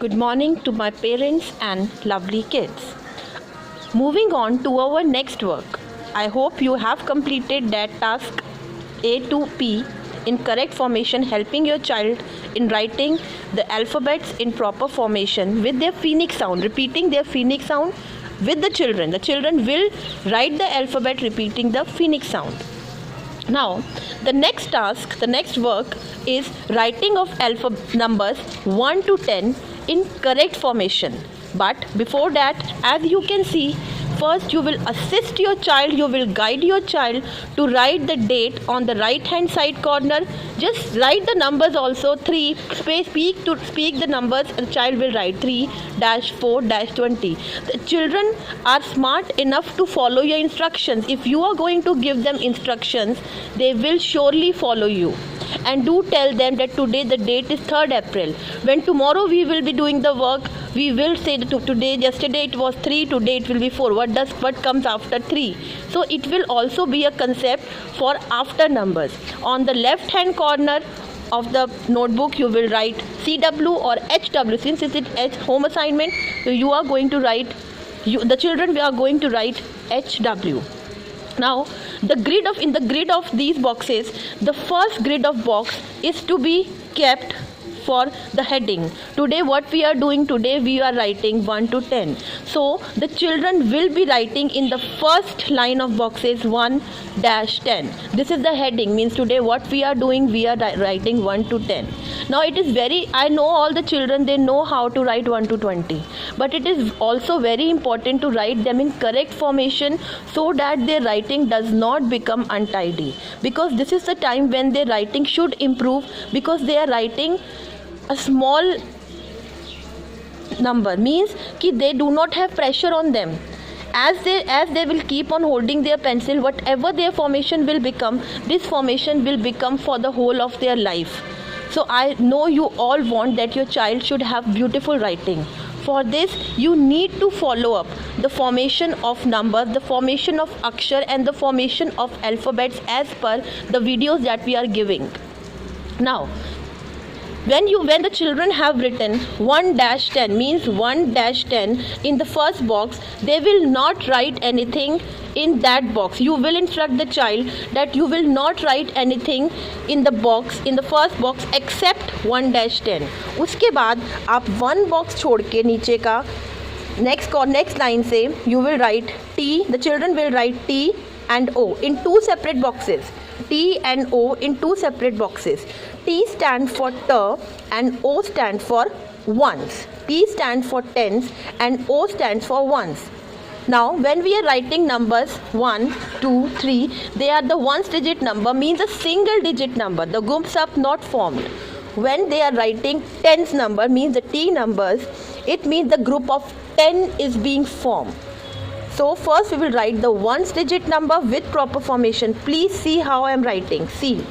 Good morning to my parents and lovely kids. Moving on to our next work. I hope you have completed that task A to P in correct formation, helping your child in writing the alphabets in proper formation with their phonics sound, repeating their phonics sound with the children. The children will write the alphabet repeating the phonics sound. Now, the next task, the next work is writing of numbers 1 to 10 in correct formation. But before that, as you can see, first you will assist your child, you will guide your child to write the date on the right hand side corner. Just write the numbers also, 3, speak the numbers, the child will write 3-4-20. The children are smart enough to follow your instructions. If you are going to give them instructions, they will surely follow you. And do tell them that today the date is 3rd April. When tomorrow we will be doing the work, we will say that yesterday it was 3, today it will be 4. What comes after 3? So it will also be a concept for after numbers. On the left hand corner of the notebook, you will write CW or HW. Since it is home assignment, so you are going to write, the children are going to write HW. Now, in the grid of these boxes, the first grid of box is to be kept for the heading. Today what we are doing, today we are writing 1 to 10. So the children will be writing in the first line of boxes 1-10. This is the heading, means today what we are doing, we are writing 1 to 10. Now it is I know all the children, they know how to write 1 to 20. But it is also very important to write them in correct formation so that their writing does not become untidy. Because this is the time when their writing should improve, because they are writing a small number, means कि they do not have pressure on them. As they will keep on holding their pencil, whatever their formation will become, this formation will become for the whole of their life. So I know you all want that your child should have beautiful writing. For this, you need to follow up the formation of numbers, the formation of akshar and the formation of alphabets as per the videos that we are giving. Now, when the children have written 1-10, means 1-10 in the first box, they will not write anything in that box. You will instruct the child that you will not write anything in the first box except 1-10. उसके बाद आप 1 box छोड़ के नीचे का next line से you will write T. The children will write T and O in 2 separate boxes. T and O in 2 separate boxes. T stands for t and O stands for ones. T stands for tens and O stands for ones. Now, when we are writing numbers 1, 2, 3, they are the ones digit number, means a single digit number. The groups are not formed. When they are writing tens number, means the T numbers, it means the group of 10 is being formed. So first we will write the ones digit number with proper formation. Please see how I am writing. See,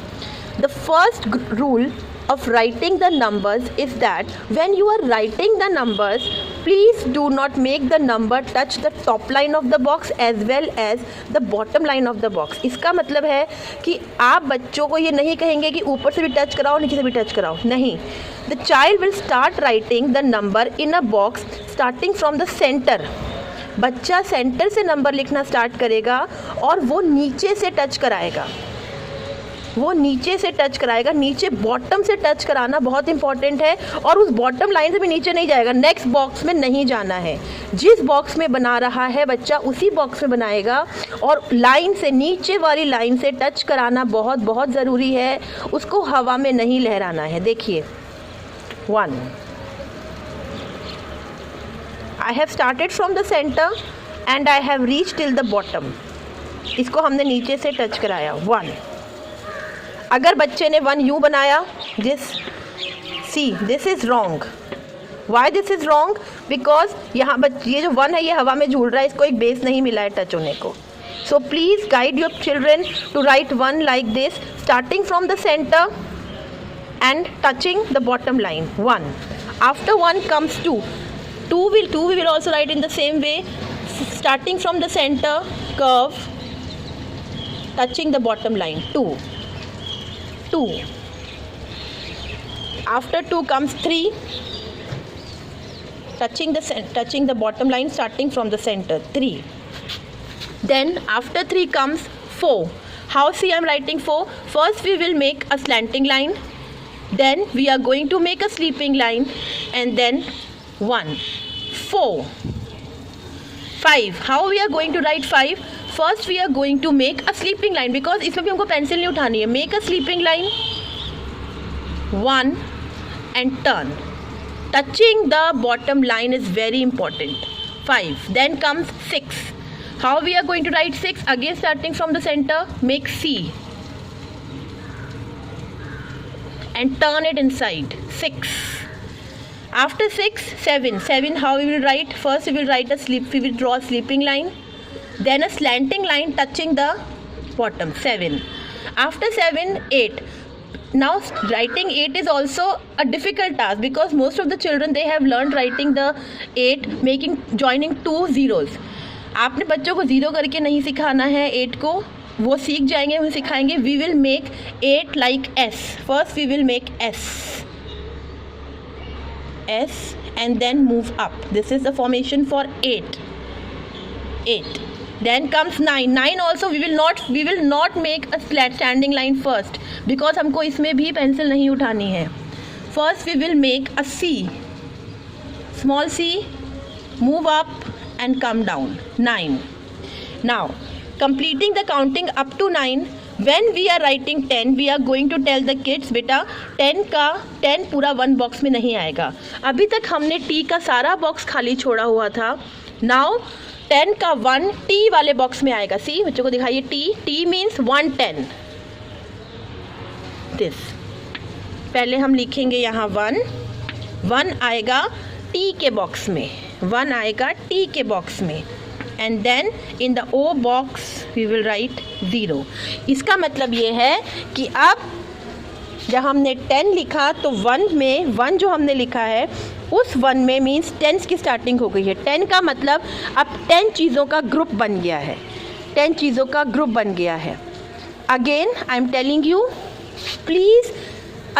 the first rule of writing the numbers is that when you are writing the numbers, please do not make the number touch the top line of the box as well as the bottom line of the box. इसका मतलब है कि आप बच्चों को ये नहीं कहेंगे कि ऊपर से भी टच कराओ, नीचे से भी टच कराओ. नहीं. The child will start writing the number in a box starting from the center. बच्चा सेंटर से नंबर लिखना स्टार्ट करेगा और वो नीचे से टच कराएगा. नीचे बॉटम से टच कराना बहुत इंपॉर्टेंट है. और उस बॉटम लाइन से भी नीचे नहीं जाएगा, नेक्स्ट बॉक्स में नहीं जाना है. जिस बॉक्स में बना रहा है बच्चा उसी बॉक्स में बनाएगा. और लाइन से, नीचे वाली लाइन से टच कराना बहुत बहुत ज़रूरी है. उसको हवा में नहीं लहराना है. देखिए 1. I have started from the center and I have reached till the bottom. इसको हमने नीचे से टच कराया 1. अगर बच्चे ने 1 यूँ बनाया, this is wrong. Why this is wrong? Because यहाँ ये जो 1 है ये हवा में झूल रहा है, इसको एक बेस नहीं मिला है टच होने को. So please guide your children to write 1 like this, starting from the center and touching the bottom line. 1. After 1 comes 2. 2 we will also write in the same way, starting from the center, curve, touching the bottom line. 2. After 2 comes 3. touching the bottom line starting from the center. 3. Then after 3 comes 4. How see I'm writing 4? First we will make a slanting line, then we are going to make a sleeping line, and then 1. 4. 5. How we are going to write 5? First we are going to make a sleeping line, because इसमें भी हमको pencil नहीं उठानी है. Make a sleeping line, 1, and turn. Touching the bottom line is very important. 5. Then comes 6. How we are going to write 6? Again starting from the center, make C and turn it inside. 6. After 6, 7. 7, how we will write? First we will draw a sleeping line, then a slanting line touching the bottom. 7. After 7, 8. Now writing 8 is also a difficult task, because most of the children, they have learned writing the 8 joining 2 zeros. आपने बच्चों को 0 करके नहीं सिखाना है 8 को, वो सीख जाएंगे, हम सिखाएंगे. We will make 8 like S. First we will make S and then move up. This is the formation for 8. Then comes 9. 9 also we will not make a standing line first, because हमको इसमें भी pencil नहीं उठानी है. First we will make a C, small c, move up and come down. 9. Now completing the counting up to 9, when we are writing 10, we are going to tell the kids, बेटा 10 पूरा 1 box में नहीं आएगा. अभी तक हमने T का सारा बॉक्स खाली छोड़ा हुआ था. Now 10 का 1 T वाले बॉक्स में आएगा. सी बच्चों को दिखाइए. T means 110. दिस पहले हम लिखेंगे यहाँ 1 आएगा T के बॉक्स में, 1 आएगा T के बॉक्स में, and then in the O box we will write 0. इसका मतलब ये है कि अब जब हमने 10 लिखा तो 1 जो हमने लिखा है उस 1 में मीन्स 10 की स्टार्टिंग हो गई है. 10 का मतलब अब 10 चीज़ों का ग्रुप बन गया है. 10 चीज़ों का ग्रुप बन गया है. Again I am telling you, please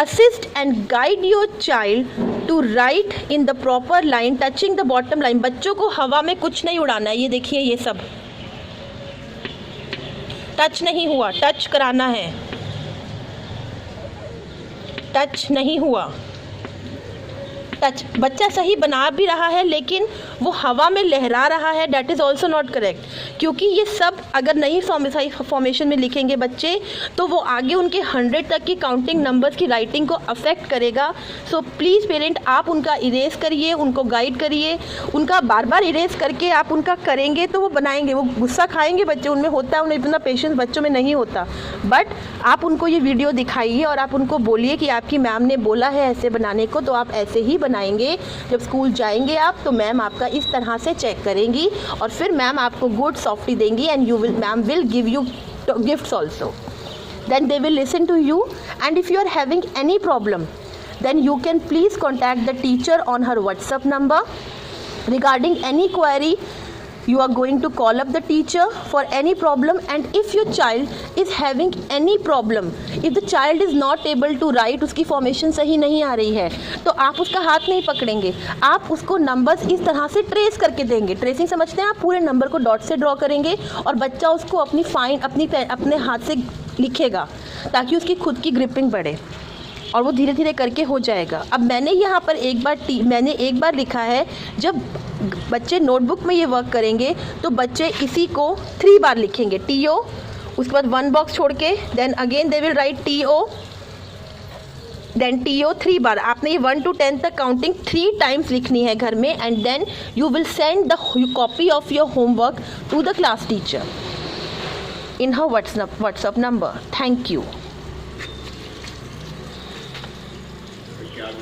assist and guide your child to write in the proper line touching the bottom line. बच्चों को हवा में कुछ नहीं उड़ाना है. ये देखिए, ये सब टच नहीं हुआ, टच कराना है. टच नहीं हुआ, टच. बच्चा सही बना भी रहा है लेकिन वो हवा में लहरा रहा है. That is also not correct, क्योंकि ये सब अगर नहीं फॉर्मेशन में लिखेंगे बच्चे तो वो आगे उनके 100 तक की काउंटिंग नंबर्स की राइटिंग को अफेक्ट करेगा. सो प्लीज़ पेरेंट, आप उनका इरेज करिए, उनको गाइड करिए. उनका बार बार इरेज करके आप उनका करेंगे तो वो बनाएंगे. वो गुस्सा खाएंगे बच्चे, उनमें होता है, उन्हें इतना पेशेंस बच्चों में नहीं होता. बट आप उनको ये वीडियो दिखाइए और आप उनको बोलिए कि आपकी मैम ने बोला है ऐसे बनाने को, तो आप ऐसे ही बनाएंगे. जब स्कूल जाएंगे आप तो मैम आपका इस तरह से चेक करेंगी और फिर मैम आपको गुड सॉफ्टी देंगी, and ma'am will give you gifts also. Then they will listen to you, and if you are having any problem then you can please contact the teacher on her WhatsApp number. Regarding any query, you are going to call up the teacher for any problem. And if your child is having any problem, if the child is not able to write, उसकी formation सही नहीं आ रही है, तो आप उसका हाथ नहीं पकड़ेंगे, आप उसको नंबर्स इस तरह से ट्रेस करके देंगे. ट्रेसिंग समझते हैं आप? पूरे नंबर को डॉट से ड्रॉ करेंगे और बच्चा उसको अपने हाथ से लिखेगा ताकि उसकी खुद की ग्रिपिंग बढ़े और वो धीरे धीरे करके हो जाएगा. अब मैंने यहाँ पर एक बार लिखा है. जब बच्चे नोटबुक में ये वर्क करेंगे तो बच्चे इसी को 3 बार लिखेंगे. TO, उसके बाद 1 बॉक्स छोड़ के, then again they will write TO, then TO 3 बार. आपने ये 1 to 10 तक काउंटिंग 3 टाइम्स लिखनी है घर में, and then you will send the copy of your homework to the class teacher in her WhatsApp number. Thank you.